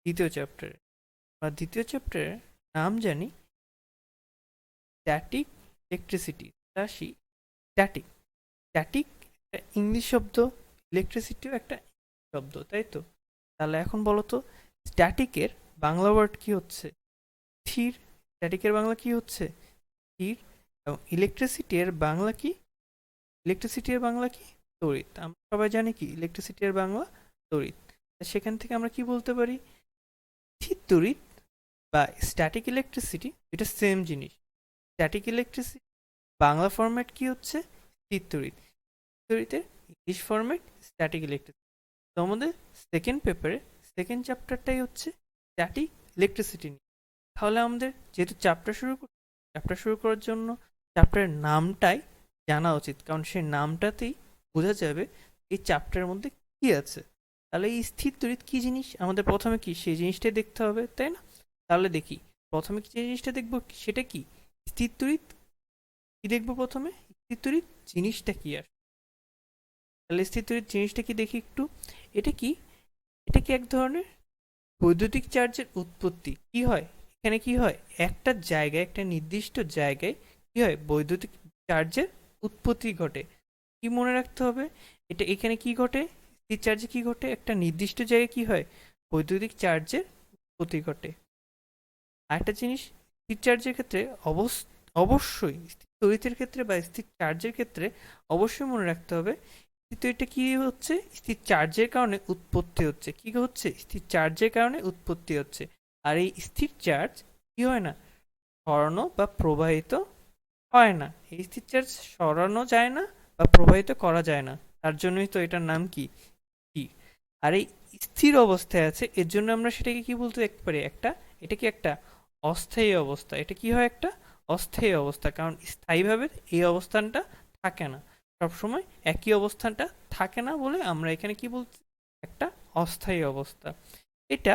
দ্বিতীয় চ্যাপ্টারে। আমরা দ্বিতীয় চ্যাপ্টারের নাম জানি স্ট্যাটিক ইলেকট্রিসিটি। আসি স্ট্যাটিক। স্ট্যাটিক একটা ইংলিশ শব্দ, ইলেকট্রিসিটিও একটা শব্দ, তাই তো? তাহলে এখন বলো তো, স্ট্যাটিকের বাংলা ওয়ার্ড কি হচ্ছে? স্থির। স্ট্যাটিকের বাংলা কি হচ্ছে? স্থির। এবং ইলেকট্রিসিটির বাংলা কি? ইলেকট্রিসিটির বাংলা কি? তড়িৎ। আমরা সবাই জানি কি ইলেকট্রিসিটির বাংলা? তড়িৎ। সেখান থেকে আমরা কি বলতে পারি? স্থির তড়িৎ বা স্ট্যাটিক ইলেকট্রিসিটি এটা সেম জিনিস। স্ট্যাটিক ইলেকট্রিসিটি বাংলা ফরম্যাট কি হচ্ছে? স্থির তড়িৎ। তড়িতের ইংলিশ ফরম্যাট স্ট্যাটিক ইলেকট্রিসিটি। তো আমাদের সেকেন্ড পেপারে সেকেন্ড চ্যাপ্টারটাই হচ্ছে স্ট্যাটিক ইলেকট্রিসিটি নিয়ে। তাহলে আমাদের যেহেতু চ্যাপ্টার শুরু করার জন্য চ্যাপ্টারের নামটাই জানা উচিত, কারণ সেই নামটাতেই বোঝা যাবে এই চ্যাপ্টারের মধ্যে কি আছে। তাহলে এই স্থির তড়িৎ কি জিনিস আমাদের প্রথমে কি সেই জিনিসটাই দেখতে হবে, তাই না? তাহলে দেখি প্রথমে যে জিনিসটা দেখবো সেটা কি? স্থির তড়িৎ। কি দেখবো প্রথমে? স্থির তড়িৎ জিনিসটা কি? আর তাহলে স্থির তড়িৎ জিনিসটা কি দেখি একটু। এটা কি? এটা কি এক ধরনের বৈদ্যুতিক চার্জের উৎপত্তি। কি হয় এখানে? কি হয়, একটা জায়গায়, একটা নির্দিষ্ট জায়গায় কি হয়, বৈদ্যুতিক চার্জের উৎপত্তি ঘটে। কি মনে রাখতে হবে? এটা এখানে কি ঘটে? স্থির চার্জে কি ঘটে? একটা নির্দিষ্ট জায়গায় কি হয়, বৈদ্যুতিক চার্জের উৎপত্তি ঘটে। আরেকটা জিনিস, স্থির চার্জের ক্ষেত্রে অবশ্যই স্থির তড়িতের ক্ষেত্রে বা স্থির চার্জের ক্ষেত্রে অবশ্যই মনে রাখতে হবে, স্থির এটা কি হচ্ছে, স্থির চার্জের কারণে উৎপত্তি হচ্ছে। কি হচ্ছে? স্থির চার্জের কারণে উৎপত্তি হচ্ছে। আর এই স্থির চার্জ কি হয় না, সরানো বা প্রবাহিত হয় না। এই স্থির চার্জ সরানো যায় না বা প্রবাহিত করা যায় না। তার জন্যই তো এটার নাম কি? কি? আর এই স্থির অবস্থায় আছে, এর জন্য আমরা সেটাকে কি বলতে পারি? একটা, এটা কি একটা অস্থায়ী অবস্থা। এটা কি হয়? একটা অস্থায়ী অবস্থা, কারণ স্থায়ীভাবে এই অবস্থানটা থাকে না। সবসময় একই অবস্থানটা থাকে না বলে আমরা এখানে কি বলছি? একটা অস্থায়ী অবস্থা। এটা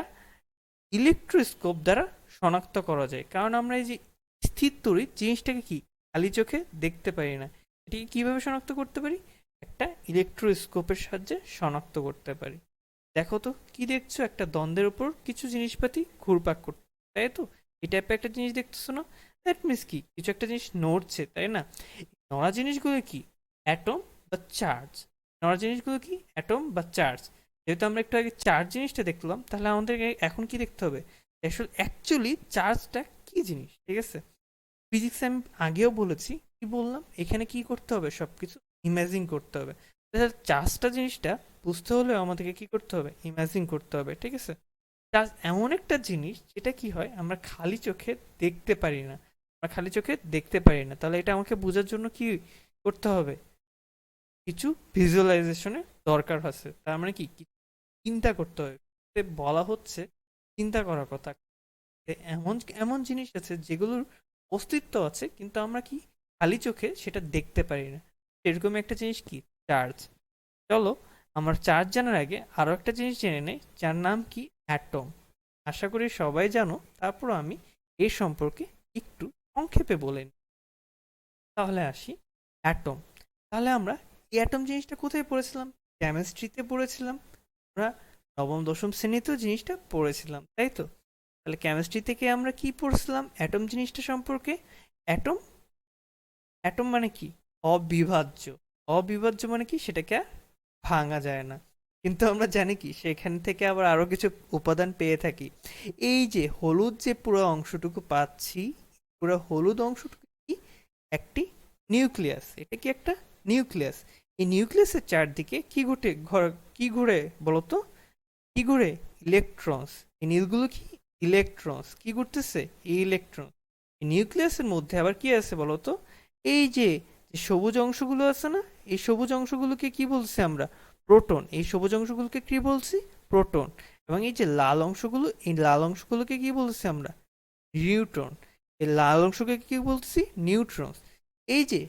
ইলেকট্রোস্কোপ দ্বারা শনাক্ত করা যায়, কারণ আমরা এই যে স্থির তড়িৎ জিনিসটাকে কি খালি চোখে দেখতে পারি না। এটাকে কিভাবে শনাক্ত করতে পারি? একটা ইলেকট্রোস্কোপের সাহায্যে শনাক্ত করতে পারি। দেখো তো কি দেখছো? একটা দ্বন্দ্বের উপর কিছু জিনিসপাতি ঘুরপাক করছে, তাই তো? এই টাইপের একটা জিনিস দেখতেছো না? দ্যাট মিনস কি কিছু একটা জিনিস নড়ছে, তাই না? নড়া জিনিসগুলো কি? অ্যাটম বা চার্জ। নড়া জিনিসগুলো কি? অ্যাটম বা চার্জ। যেহেতু আমরা একটু আগে চার্জ জিনিসটা দেখলাম, তাহলে আমাদের এখন কি দেখতে হবে? অ্যাকচুয়ালি চার্জটা কি জিনিস, ঠিক আছে? ফিজিক্সে আমি আগেও বলেছি, কি বললাম, এখানে কি করতে হবে? সবকিছু ইমাজিন করতে হবে। তাহলে চার্জটা জিনিসটা বুঝতে হলে আমাদেরকে কি করতে হবে? ইমাজিন করতে হবে, ঠিক আছে? চার্জ এমন একটা জিনিস যেটা কি হয়, আমরা খালি চোখে দেখতে পারি না। আমরা খালি চোখে দেখতে পারি না, তাহলে এটা আমাকে বোঝার জন্য কি করতে হবে? কিছু ভিজুয়ালাইজেশনের দরকার আছে। তার মানে কি চিন্তা করতে হবে। বলা হচ্ছে চিন্তা করার কথা। এমন এমন জিনিস আছে যেগুলোর অস্তিত্ব আছে, কিন্তু আমরা কি খালি চোখে সেটা দেখতে পারি না। সেরকম একটা জিনিস কি? চার্জ। চলো আমরা চার্জ জানার আগে আরো একটা জিনিস জেনে নেই, যার নাম কি? অ্যাটম। আশা করি সবাই জানো, তারপর আমি এর সম্পর্কে একটু সংক্ষেপে বলে নিই। তাহলে আসি অ্যাটম। তাহলে আমরা এই অ্যাটম জিনিসটা কোথায় পড়েছিলাম? কেমিস্ট্রিতে পড়েছিলাম। আমরা নবম দশম শ্রেণীতেও জিনিসটা পড়েছিলাম, তাই তো? তাহলে কেমিস্ট্রি থেকে আমরা কি পড়ছিলাম অ্যাটম জিনিসটা সম্পর্কে? অ্যাটম, অ্যাটম মানে কি? অবিভাজ্য। অবিভাজ্য মানে কি? সেটাকে আর ভাঙা যায় না। কিন্তু আমরা জানি কি সেখান থেকে আবার আরো কিছু উপাদান পেয়ে থাকি। এই যে হলুদ যে পুরো অংশটুকু পাচ্ছি, পুরো হলুদ অংশটুকু কি? একটি নিউক্লিয়াস। এটা কি একটা নিউক্লিয়াস? এই নিউক্লিয়াসের চারদিকে কি ঘটে, কি ঘুরে বলতো? কি ঘুরে? ইলেকট্রনস। এই নীলগুলো কি? ইলেকট্রনস। কি ঘুরতেছে? এই ইলেকট্রন। এই নিউক্লিয়াসের মধ্যে আবার কি আছে বলতো? এই যে যে সবুজ অংশগুলো আছে না, এই সবুজ অংশগুলোকে কি বলছি আমরা? প্রোটন। এই সবুজ অংশগুলোকে কি বলছি? প্রোটন। এবং এই যে লাল অংশগুলো, এই লাল অংশগুলোকে কি বলছি আমরা? নিউট্রন। এই লাল অংশকে কি বলছি? নিউট্রন। এই যে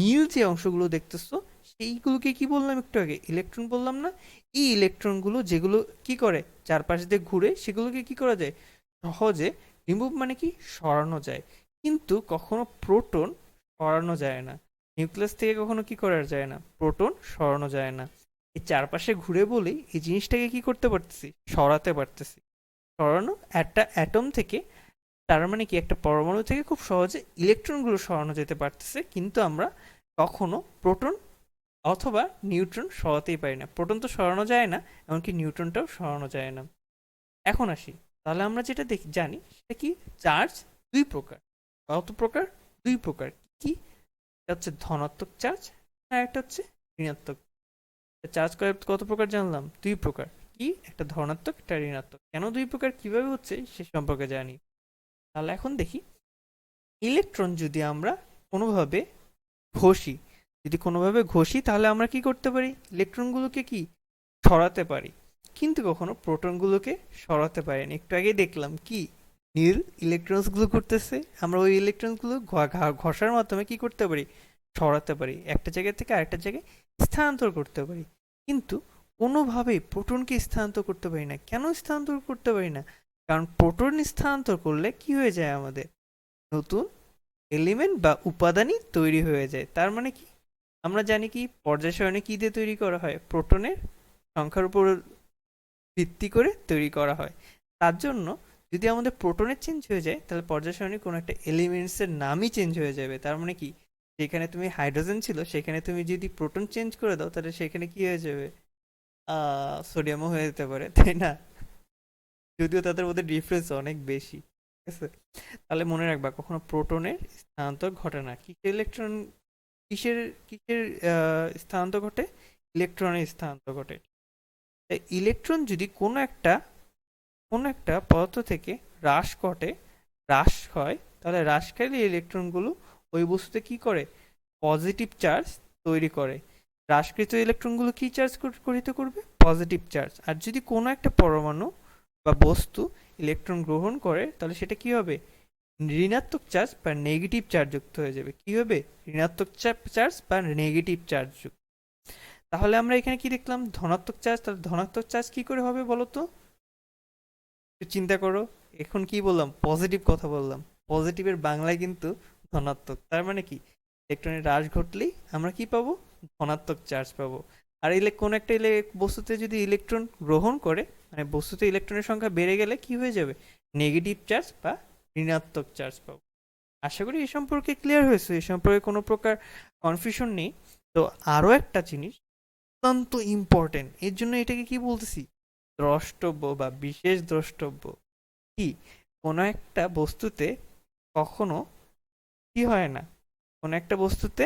নীল যে অংশগুলো দেখতেছো, সেইগুলোকে কি বললাম একটু আগে? ইলেকট্রন বললাম না? এই ইলেকট্রনগুলো যেগুলো কি করে চারপাশ দিয়ে ঘুরে, সেগুলোকে কি করা যায়? সহজে রিমুভ মানে কি সরানো যায়। কিন্তু কখনো প্রোটন সরানো যায় না। নিউক্লিয়াস থেকে কখনো কি করা যায় না? প্রোটন সরানো যায় না। এই চারপাশে ঘুরে বলেই এই জিনিসটাকে কি করতে পারতেছি? সরাতে পারতেছি। সরানো একটা অ্যাটম থেকে, তার মানে কি একটা পরমাণু থেকে খুব সহজে ইলেকট্রনগুলো সরানো যেতে পারতেছে, কিন্তু আমরা কখনো প্রোটন অথবা নিউট্রন সরাতেই পারি না। প্রোটন তো সরানো যায় না, এমনকি নিউট্রনটাও সরানো যায় না। এখন আসি, তাহলে আমরা যেটা জানি সেটা কি, চার্জ দুই প্রকার। কত প্রকার? দুই প্রকার। কি? একটা হচ্ছে ধনাত্মক চার্জ, আর একটা হচ্ছে ঋণাত্মক চার্জ। কত প্রকার জানলাম? দুই প্রকার। কি? একটা ধনাত্মক, একটা ঋণাত্মক। কেন দুই প্রকার, কিভাবে হচ্ছে সে সম্পর্কে জানি। তাহলে এখন দেখি, ইলেকট্রন যদি আমরা কোনোভাবে ঘষি, তাহলে আমরা কি করতে পারি? ইলেকট্রনগুলোকে কি সরাতে পারি, কিন্তু কখনো প্রোটনগুলোকে সরাতে পারি না। একটু আগেই দেখলাম কি, নীল ইলেকট্রনসগুলো করতেছে, আমরা ওই ইলেকট্রনসগুলো ঘষার মাধ্যমে কি করতে পারি? সরাতে পারি, একটা জায়গা থেকে আরেকটা জায়গায় স্থানান্তর করতে পারি। কিন্তু কোনোভাবেই প্রোটনকে স্থানান্তর করতে পারি না। কেন স্থানান্তর করতে পারি না? কারণ প্রোটন স্থানান্তর করলে কি হয়ে যায়, আমাদের নতুন এলিমেন্ট বা উপাদানই তৈরি হয়ে যায়। তার মানে কি, আমরা জানি কি পর্যায় সারণী কি দিয়ে তৈরি করা হয়? প্রোটনের সংখ্যার উপর ভিত্তি করে তৈরি করা হয়। তার জন্য যদি আমাদের প্রোটনের চেঞ্জ হয়ে যায়, তাহলে পর্যায় সারণীর কোনো একটা এলিমেন্টসের নামই চেঞ্জ হয়ে যাবে। তার মানে কি, যেখানে তুমি হাইড্রোজেন ছিল সেখানে তুমি যদি প্রোটন চেঞ্জ করে দাও, তাহলে সেখানে কি হয়ে যাবে? সোডিয়ামও হয়ে যেতে পারে, তাই না? যদিও তাদের মধ্যে ডিফারেন্স অনেক বেশি। ঠিক আছে, তাহলে মনে রাখবা, কখনো প্রোটনের স্থানান্তর ঘটে না। কিসের ইলেকট্রন, কিসের কিসের স্থানান্তর ঘটে? ইলেকট্রনের স্থানান্তর ঘটে। তাই ইলেকট্রন যদি কোনো একটা পদার্থ থেকে হ্রাস হয়, তাহলে হ্রাসকারী ইলেকট্রনগুলো ওই বস্তুতে কি করে? পজিটিভ চার্জ তৈরি করে। হ্রাসকৃত ইলেকট্রনগুলো কি চার্জ গঠিত করবে? Positive charge. আর যদি কোনো একটা পরমাণু বা বস্তু ইলেকট্রন গ্রহণ করে, তাহলে সেটা কি হবে? ঋণাত্মক চার্জ বা নেগেটিভ চার্জ যুক্ত হয়ে যাবে। কি হবে? ঋণাত্মক চার্জ বা নেগেটিভ চার্জ যুক্ত। তাহলে আমরা এখানে কি দেখলাম? ধনাত্মক চার্জ। তাহলে ধনাত্মক চার্জ কি করে হবে বলো তো? একটু চিন্তা করো। এখন কি বললাম? পজিটিভ কথা বললাম। পজিটিভের বাংলায় কিন্তু ধনাত্মক। তার মানে কি, ইলেকট্রনের হ্রাস ঘটলেই আমরা কি পাবো? ধনাত্মক চার্জ পাবো। আর কোন একটা বস্তুতে যদি ইলেকট্রন গ্রহণ করে, মানে বস্তুতে ইলেকট্রনের সংখ্যা বেড়ে গেলে কি হয়ে যাবে? নেগেটিভ চার্জ বা ঋণাত্মক চার্জ পাবো। আশা করি এই সম্পর্কে ক্লিয়ার হয়েছে, এই সম্পর্কে কোনো প্রকার কনফিউশন নেই। তো আরো একটা জিনিস অত্যন্ত ইম্পর্টেন্ট, এর জন্য এটাকে কি বলতেছি? দ্রষ্টব্য বা বিশেষ দ্রষ্টব্য। কি? কোনো একটা বস্তুতে কখনো কি হয় না, কোনো একটা বস্তুতে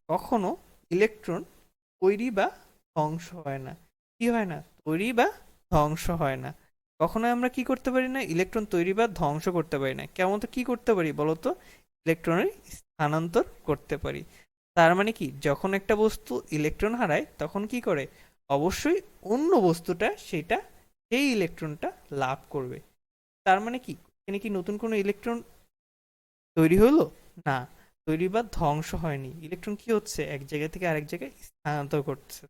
কখনো ইলেকট্রন তৈরি বা ধ্বংস হয় না। কি হয় না? তৈরি বা ধ্বংস হয় না। কখনো আমরা কি করতে পারি না? ইলেকট্রন তৈরি বা ধ্বংস করতে পারি না। কেমন তো কি করতে পারি বলতো? ইলেকট্রনের স্থানান্তর করতে পারি। তার মানে কি, যখন একটা বস্তু ইলেকট্রন হারায় তখন কি করে? অবশ্যই অন্য বস্তুটা সেটা সেই ইলেকট্রনটা লাভ করবে। তার মানে কি, এখানে কি নতুন কোনো ইলেকট্রন তৈরি হলো? না, তৈরি বা ধ্বংস হয়নি। ইলেকট্রন কি হচ্ছে? এক জায়গা থেকে আরেক জায়গায় স্থানান্তর করছে।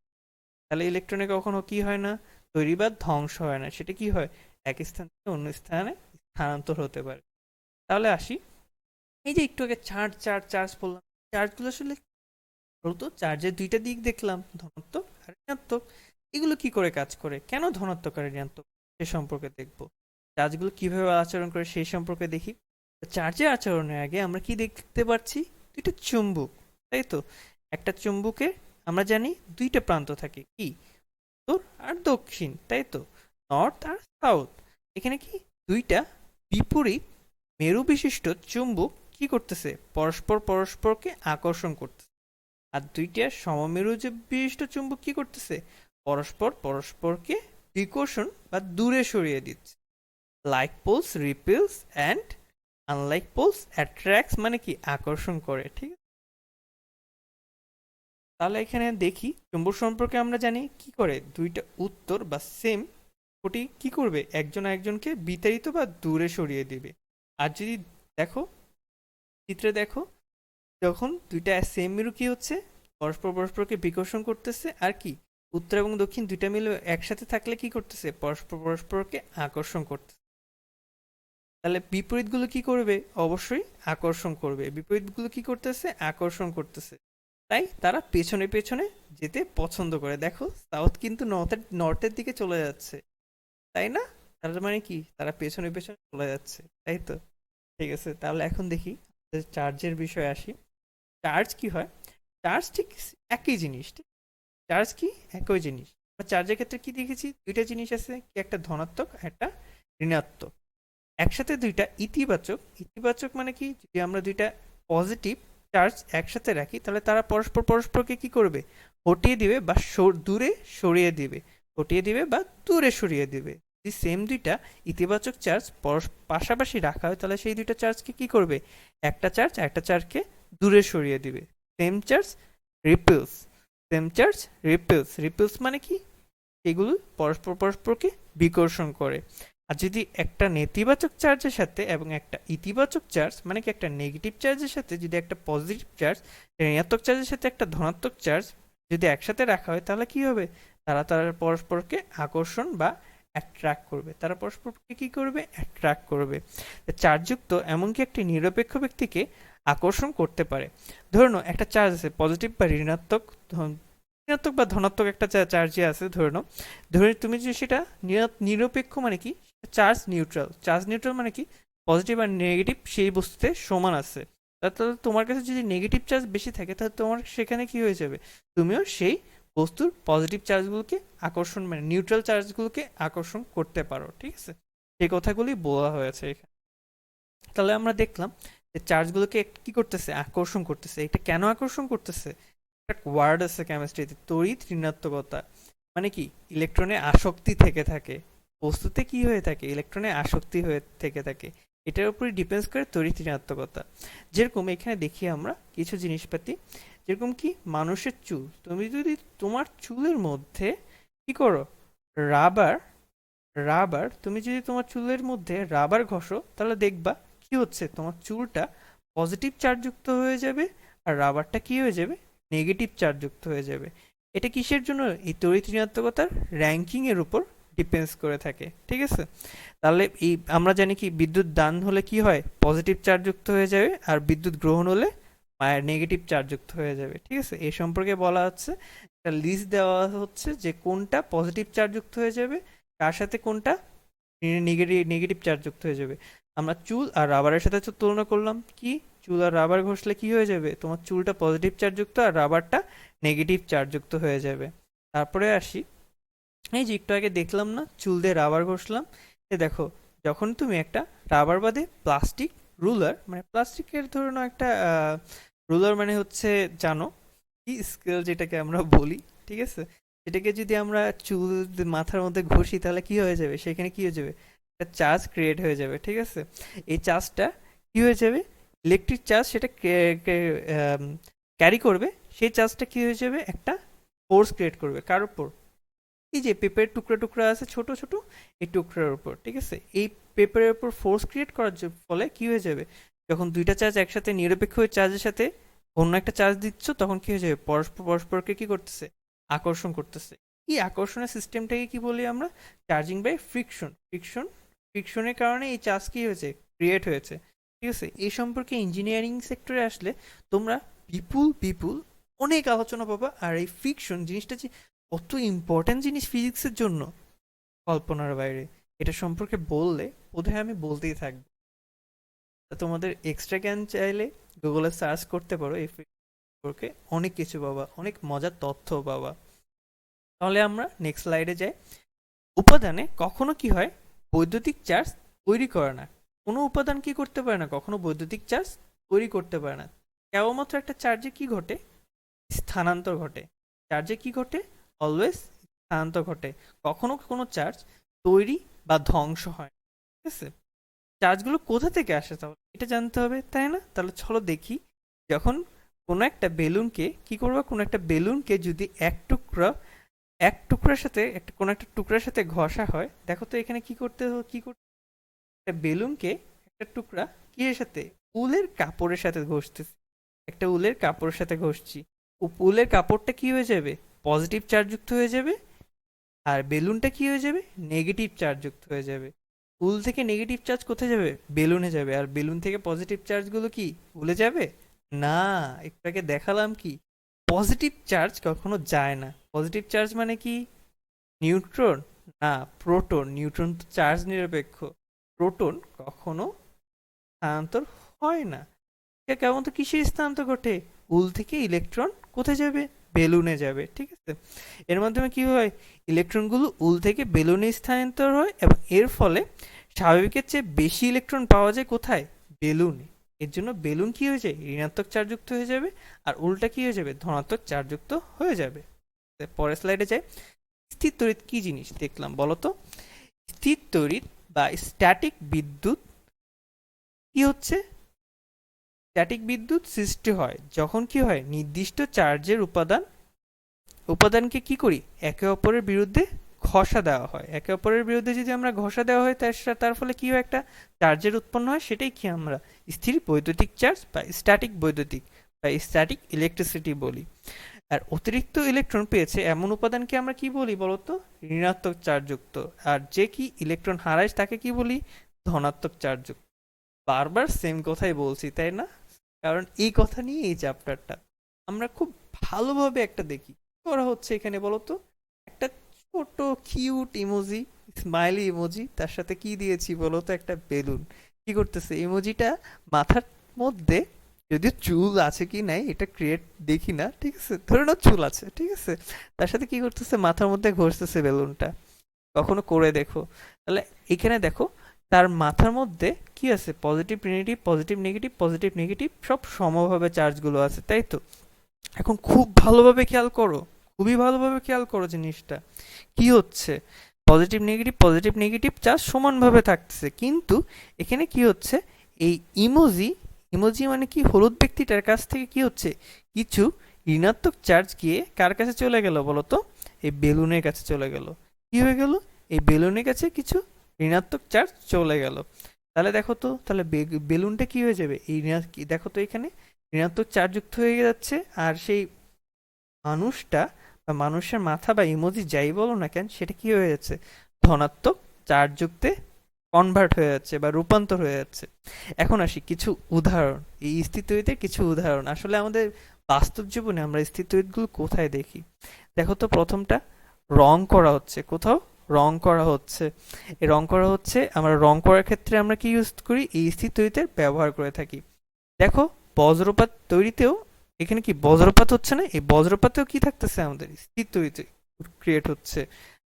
তাহলে ইলেকট্রনে কখনো কি হয় না? তৈরি বা ধ্বংস হয় না। সেটা কি হয়? এক স্থান থেকে অন্য স্থানে স্থানান্তর হতে পারে। তাহলে আসি, এই যে একটু আগে চার্জ চার্জ চার্জ বললাম, চার্জগুলো আসলে বলতো, চার্জের দুইটা দিক দেখলাম, ধনাত্মক আর ঋণাত্মক। এগুলো কি করে কাজ করে, কেন ধনাত্মক আর ঋণাত্মক, সে সম্পর্কে দেখবো। চার্জগুলো কিভাবে আচরণ করে সেই সম্পর্কে দেখি। চার্জের আচরণের আগে আমরা কি দেখতে পাচ্ছি? দুইটা চুম্বক, তাই তো? একটা চুম্বকে আমরা জানি দুইটা প্রান্ত থাকে, কি? উত্তর আর দক্ষিণ, তাই তো? নর্থ আর সাউথ। এখানে কি দুইটা বিপরীত মেরু বিশিষ্ট চুম্বক কি করতেছে? পরস্পর পরস্পরকে আকর্ষণ করতেছে। আর দুইটা সমমেরু যে বিশিষ্ট চুম্বক কি করতেছে? পরস্পর পরস্পরকে বিকর্ষণ বা দূরে সরিয়ে দিচ্ছে। Like poles repels and unlike poles attracts, মানে কি আকর্ষণ করে, ঠিক আছে? তাহলে এখানে দেখি, চুম্বক সম্পর্কে আমরা জানি কি করে, দুইটা উত্তর বা সেম কোটি কি করবে? একজন আরেকজনকে বিতাড়িত বা দূরে সরিয়ে দিবে। আর যদি দেখো, চিত্রে দেখো, যখন দুইটা সেম মেরু কি হচ্ছে? পরস্পর পরস্পরকে বিকর্ষণ করতেছে। আর কি, উত্তর এবং দক্ষিণ দুইটা মিলে একসাথে থাকলে কি করতেছে? পরস্পর পরস্পরকে আকর্ষণ করতেছে। তাহলে বিপরীতগুলো কি করবে? অবশ্যই আকর্ষণ করবে। বিপরীতগুলো কি করতেছে? আকর্ষণ করতেছে। তাই তারা পেছনে পেছনে যেতে পছন্দ করে। দেখো, সাউথ কিন্তু নর্থের দিকে চলে যাচ্ছে, তাই না? তার মানে কি, তারা পেছনে পেছনে চলে যাচ্ছে, তাই তো? ঠিক আছে, তাহলে এখন দেখি চার্জের বিষয়ে আসি। চার্জ কি হয়? চার্জ ঠিক একই জিনিস, ঠিক? চার্জ কি একই জিনিস। আমরা চার্জের ক্ষেত্রে কি দেখেছি, দুইটা জিনিস আছে, কি একটা ধনাত্মক একটা ঋণাত্মক, একসাথে দুইটা ইতিবাচক। ইতিবাচক মানে কি, যদি আমরা দুইটা পজিটিভ চার্জ একসাথে রাখি তাহলে তারা পরস্পর পরস্পরকে কি করবে, হটিয়ে দিবে বা দূরে সরিয়ে দিবে, হটিয়ে দিবে বা দূরে সরিয়ে দিবে। যদি সেম দুইটা ইতিবাচক চার্জ পাশাপাশি রাখা হয় তাহলে সেই দুইটা চার্জকে কি করবে, একটা চার্জকে দূরে সরিয়ে দিবে। Same charge repels, same charge repels. Repels মানে কি, এগুলো পরস্পর পরস্পরকে বিকর্ষণ করে। আর যদি একটা নেতিবাচক চার্জের সাথে এবং একটা ইতিবাচক চার্জ মানে কি একটা নেগেটিভ চার্জের সাথে যদি একটা পজিটিভ চার্জ, ঋণাত্মক চার্জের সাথে একটা ধনাত্মক চার্জ যদি একসাথে রাখা হয় তাহলে কি হবে, তারা তারা পরস্পরকে আকর্ষণ বা অ্যাট্রাক্ট করবে, তারা পরস্পরকে কি করবে, অ্যাট্রাক্ট করবে। চার্জযুক্ত এমনকি একটি নিরপেক্ষ ব্যক্তিকে আকর্ষণ করতে পারে। ধরুন একটা চার্জ আছে পজিটিভ বা ঋণাত্মক, ঋণাত্মক বা ধনাত্মক একটা চার্জই আছে ধরে নাও। ধরে তুমি যে সেটা নিরপেক্ষ মানে কি, চার্জ নিউট্রাল। চার্জ নিউট্রাল মানে কি, পজিটিভ আর নেগেটিভ সেই বস্তুতে সমান আছে। তাহলে তোমার কাছে যদি নেগেটিভ চার্জ বেশি থাকে তাহলে তোমার সেখানে কি হয়ে যাবে, তুমিও সেই বস্তুর পজিটিভ চার্জগুলোকে আকর্ষণ মানে নিউট্রাল চার্জগুলোকে আকর্ষণ করতে পারো, ঠিক আছে? সেই কথাগুলি বলা হয়েছে এখানে। তাহলে আমরা দেখলাম যে চার্জগুলোকে কি করতেছে, আকর্ষণ করতেছে। এটা কেন আকর্ষণ করতেছে, একটা ওয়ার্ড আছে কেমিস্ট্রিতে, তড়িৎ ঋণাত্মকতা। মানে কি, ইলেকট্রনে আসক্তি থেকে থাকে, বস্তুতে কি হয়ে থাকে, ইলেকট্রনে আসক্তি হয়ে থেকে থাকে। এটার উপরে ডিপেন্ডস করে তড়িৎ ঋণাত্মকতা। যেরকম এখানে দেখি আমরা কিছু জিনিসপাতি, যেরকম কি মানুষের চুল। তুমি যদি তোমার চুলের মধ্যে কি করো, রাবার, তুমি যদি তোমার চুলের মধ্যে রাবার ঘষো তাহলে দেখবা কি হচ্ছে, তোমার চুলটা পজিটিভ চার্জযুক্ত হয়ে যাবে আর রাবারটা কি হয়ে যাবে, নেগেটিভ চার্জযুক্ত হয়ে যাবে। এটা কিসের জন্য, এই তড়িৎ ঋণাত্মকতার র্যাঙ্কিং এর উপর ডিপেন্ডস করে থাকে, ঠিক আছে? তাহলে এই আমরা জানি কি, বিদ্যুৎ দান হলে কি হয়, পজিটিভ চার্জযুক্ত হয়ে যাবে, আর বিদ্যুৎ গ্রহণ হলে নেগেটিভ চার্জযুক্ত হয়ে যাবে, ঠিক আছে? এই সম্পর্কে বলা হচ্ছে, একটা লিস্ট দেওয়া হচ্ছে যে কোনটা পজিটিভ চার্জযুক্ত হয়ে যাবে, কার সাথে কোনটা নেগেটিভ চার্জ যুক্ত হয়ে যাবে। আমরা চুল আর রাবারের সাথে তুলনা করলাম, কি চুল আর রাবার ঘষলে কি হয়ে যাবে, তোমার চুলটা পজিটিভ চার্জ যুক্ত আর রাবারটা নেগেটিভ চার্জ যুক্ত হয়ে যাবে। তারপরে আসি, এই যে একটু আগে দেখলাম না, চুল দিয়ে রাবার ঘষলাম। দেখো, যখন তুমি একটা রাবার বাদে প্লাস্টিক রুলার, মানে প্লাস্টিকের ধরুন একটা রুলার মানে হচ্ছে, জানো কি, স্কেল যেটাকে আমরা বলি, ঠিক আছে? সেটাকে যদি আমরা চুল মাথার মধ্যে ঘষি তাহলে কি হয়ে যাবে, সেখানে কি হয়ে যাবে, একটা চার্জ ক্রিয়েট হয়ে যাবে, ঠিক আছে? এই চার্জটা কি হয়ে যাবে, ইলেকট্রিক চার্জ, সেটা ক্যারি করবে। সেই চার্জটা কি হয়ে যাবে, একটা ফোর্স ক্রিয়েট করবে কার উপর, এই যে পেপারের টুকরা টুকরা আছে ছোট ছোট, এই টুকরার উপর, ঠিক আছে? এই পেপারের উপর ফোর্স ক্রিয়েট করার ফলে কি হয়ে যাবে, যখন দুইটা চার্জ একসাথে নিরপেক্ষ চার্জের সাথে অন্য একটা চার্জ দিচ্ছ তখন কি হয়ে যাবে, পরস্পর পরস্পরকে কি করতেছে, আকর্ষণ করতেছে। এই আকর্ষণের সিস্টেমটাকে কি বলি আমরা, চার্জিং বাই ফ্রিকশন। ফ্রিকশনের কারণে এই চার্জ কি হয়েছে, ক্রিয়েট হয়েছে, ঠিক আছে? এই সম্পর্কে ইঞ্জিনিয়ারিং সেক্টরে আসলে তোমরা বিপুল বিপুল অনেক আলোচনা পাবা। আর এই ফ্রিকশন জিনিসটা যে কত ইম্পর্ট্যান্ট জিনিস ফিজিক্সের জন্য, কল্পনার বাইরে। এটা সম্পর্কে বললে বোধহয় আমি বলতেই থাকবো। তা তোমাদের এক্সট্রা জ্ঞান চাইলে গুগলে সার্চ করতে পারো, এই সম্পর্কে অনেক কিছু পাবা, অনেক মজার তথ্য পাবা। তাহলে আমরা নেক্সট স্লাইডে যাই। উপাদানে কখনো কি হয়, বৈদ্যুতিক চার্জ তৈরি করে না। কোনো উপাদান কি করতে পারে না, কখনো বৈদ্যুতিক চার্জ তৈরি করতে পারে না। কেবলমাত্র একটা চার্জে কি ঘটে, স্থানান্তর ঘটে। চার্জে কি ঘটে, অলওয়েজ স্থানান্তর ঘটে। কখনো কোনো চার্জ তৈরি বা ধ্বংস হয়, ঠিক আছে? চার্জগুলো কোথা থেকে আসে তাহলে এটা জানতে হবে, তাই না? তাহলে চলো দেখি, যখন কোনো একটা বেলুনকে কি করবো, কোনো একটা বেলুনকে যদি এক টুকরার সাথে একটা কোনো একটা টুকরার সাথে ঘষা হয়, দেখো তো এখানে কি করতে, একটা বেলুনকে একটা টুকরা কিসের সাথে, উলের কাপড়ের সাথে ঘষতেছি। একটা উলের কাপড়ের সাথে ঘষছি, উলের কাপড়টা কি হয়ে যাবে, পজিটিভ চার্জ যুক্ত হয়ে যাবে, আর বেলুনটা কি হয়ে যাবে, নেগেটিভ চার্জ যুক্ত হয়ে যাবে। উল থেকে নেগেটিভ চার্জ কোথায় যাবে, বেলুনে যাবে। আর বেলুন থেকে পজিটিভ চার্জগুলো কি উলে যাবে, না। একটু আগে দেখালাম কি, পজিটিভ চার্জ কখনো যায় না। পজিটিভ চার্জ মানে কি, নিউট্রন, না, প্রোটন। নিউট্রন তো চার্জ নিরপেক্ষ। প্রোটন কখনো স্থানান্তর হয় না। কেমন তো কিসের স্থানান্তর ঘটে? উল থেকে ইলেকট্রন কোথায় যাবে? বেলুনে যাবে, ঠিক আছে? এর মাধ্যমে কি হয়? ইলেকট্রনগুলো উল থেকে বেলুনে স্থানান্তর হয় এবং এর ফলে স্বাভাবিকের চেয়ে বেশি ইলেকট্রন পাওয়া যায় কোথায়? বেলুনে। এর জন্য বেলুন কি হয়ে যায়? ঋণাত্মক চার্জযুক্ত হয়ে যাবে, আর উল্টা কি হয়ে যাবে? ধনাত্মক চার্জযুক্ত হয়ে যাবে। পরের স্লাইডে যাই। স্থির তড়িৎ কি জিনিস দেখলাম বলো তো? স্থির তড়িৎ বা স্ট্যাটিক বিদ্যুৎ কি হচ্ছে? স্ট্যাটিক বিদ্যুৎ সৃষ্টি হয় যখন কি হয়? নির্দিষ্ট চার্জের উপাদানকে কি করি? একে অপরের বিরুদ্ধে ঘষা দেওয়া হয়। একে অপরের বিরুদ্ধে যদি আমরা ঘষা দেওয়া হয় তার ফলে কি হয়? একটা চার্জের উৎপন্ন হয়, সেটাই কি আমরা স্থির বৈদ্যুতিক চার্জ বা স্ট্যাটিক বৈদ্যুতিক বা স্ট্যাটিক ইলেকট্রিসিটি বলি। আর অতিরিক্ত ইলেকট্রন পেয়েছে এমন উপাদানকে আমরা কি বলি বলতো? ঋণাত্মক চার্জযুক্ত। আর যে কি ইলেকট্রন হারায় তাকে কি বলি? ধনাত্মক চার্জযুক্ত। বারবার সেম কথাই বলছি, তাই না? কারণ এই কথা নিয়ে এই চ্যাপ্টারটা আমরা খুব ভালোভাবে একটা দেখি। কি করা হচ্ছে এখানে বলতো? একটা ছোট কিউট ইমোজি, স্মাইলি ইমোজি, তার সাথে কি দিয়েছি বলতো? একটা বেলুন। কি করতেছে ইমোজিটা? মাথার মধ্যে যদিও চুল আছে কি নাই এটা ক্রিয়েট দেখি না, ঠিক আছে, ধরে নাও চুল আছে, ঠিক আছে, তার সাথে কি করতেছে? মাথার মধ্যে ঘষতেছে বেলুনটা। কখনো করে দেখো। তাহলে এখানে দেখো, তার মাথার মধ্যে কি আছে? Positive negative, positive negative, positive negative, সব সমভাবে চার্জগুলো আছে, তাই তো? এখন খুব ভালোভাবে খেয়াল করো, খুবই ভালোভাবে খেয়াল করো জিনিসটা কি হচ্ছে। পজিটিভ নেগেটিভ চার্জ সমানভাবে থাকতেছে, কিন্তু এখানে কি হচ্ছে? এই ইমোজি, ইমোজি মানে কি? হলুদ ব্যক্তিটার কাছ থেকে কি হচ্ছে? কিছু ঋণাত্মক চার্জ গিয়ে কার কাছে চলে গেল বলো তো? এই বেলুনের কাছে চলে গেল। কি হয়ে গেল? এই বেলুনের কাছে কিছু ঋণাত্মক চার্জ চলে গেল। তাহলে দেখো তো, তাহলে বেলুনটা কি হয়ে যাবে? এই দেখো তো এখানে ঋণাত্মক চার্জযুক্ত হয়ে যাচ্ছে, আর সেই মানুষটা বা মানুষের মাথা বা ইমোজি যাই বলো না কেন, সেটা কি হয়ে যাচ্ছে? ধনাত্মক চার্জযুক্তে কনভার্ট হয়ে যাচ্ছে বা রূপান্তর হয়ে যাচ্ছে। এখন আসি কিছু উদাহরণ, এই স্থিততড়িতের কিছু উদাহরণ। আসলে আমাদের বাস্তব জীবনে আমরা স্থিততড়িৎগুলো কোথায় দেখি? দেখো তো, প্রথমটা রং করা হচ্ছে, কোথাও রং করা হচ্ছে। এই রং করা হচ্ছে, আমরা রং করার ক্ষেত্রে আমরা কি ইউজ করি? এই স্থিততড়িতের ব্যবহার করে থাকি। দেখো, বজ্রপাত তৈরিতেও এখানে কি বজ্রপাত হচ্ছে না? এই বজ্রপাতেও কি থাকতেছে? আমাদের স্থির তৈরিতে ক্রিয়েট হচ্ছে।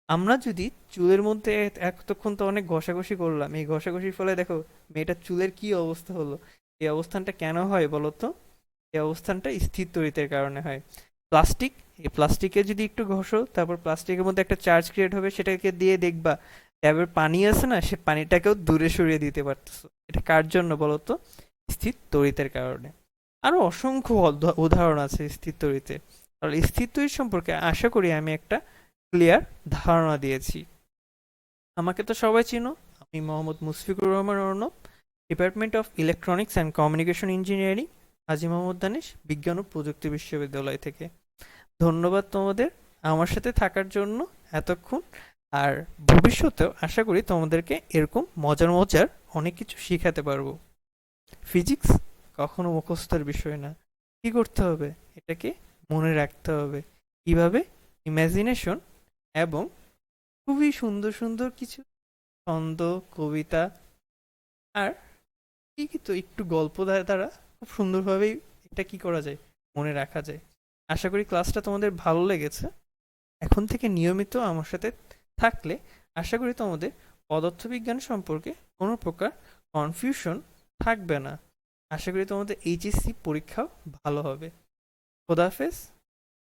আমরা যদি চুলের মধ্যে এতক্ষণ তো অনেক ঘষাঘষি করলাম, এই ঘষাঘষির ফলে দেখো মেয়েটার চুলের কি অবস্থা হলো। এই অবস্থানটা কেন হয় বলতো? এই অবস্থানটা স্থির তড়িতের কারণে হয়। প্লাস্টিক, এই প্লাস্টিকে যদি একটু ঘষো, তারপর প্লাস্টিকের মধ্যে একটা চার্জ ক্রিয়েট হবে, সেটাকে দিয়ে দেখবা ট্যাবের পানি আছে না, সে পানিটাকেও দূরে সরিয়ে দিতে পারতেছো। এটা কার জন্য বলতো? স্থির তড়িতের কারণে। আরো অসংখ্য উদাহরণ আছে স্থির তড়িতে। তাহলে স্থির তড়িৎ সম্পর্কে আশা করি আমি একটা ক্লিয়ার ধারণা দিয়েছি। আমাকে তো সবাই চিনো, আমি Mohammad Mushfiqur Rahman Arnob, department of electronics and communication engineering, Hajee Mohammad Danesh বিজ্ঞান ও প্রযুক্তি বিশ্ববিদ্যালয় থেকে। ধন্যবাদ তোমাদের আমার সাথে থাকার জন্য এতক্ষণ। আর ভবিষ্যতেও আশা করি তোমাদেরকে এরকম মজার মজার অনেক কিছু শিখাতে পারবো। ফিজিক্স কখনো মুখস্থের বিষয় না, কি করতে হবে? এটাকে মনে রাখতে হবে। কিভাবে? ইমাজিনেশন এবং খুবই সুন্দর সুন্দর কিছু ছন্দ, কবিতা আর কি কি তো একটু গল্প দ্বারা খুব সুন্দরভাবেই এটা কি করা যায়? মনে রাখা যায়। আশা করি ক্লাসটা তোমাদের ভালো লেগেছে। এখন থেকে নিয়মিত আমার সাথে থাকলে আশা করি তোমাদের পদার্থবিজ্ঞান সম্পর্কে কোনো প্রকার কনফিউশন থাকবে না। আশা করি তোমাদের এইচএসসি পরীক্ষাও ভালো হবে। খোদা হাফেজ।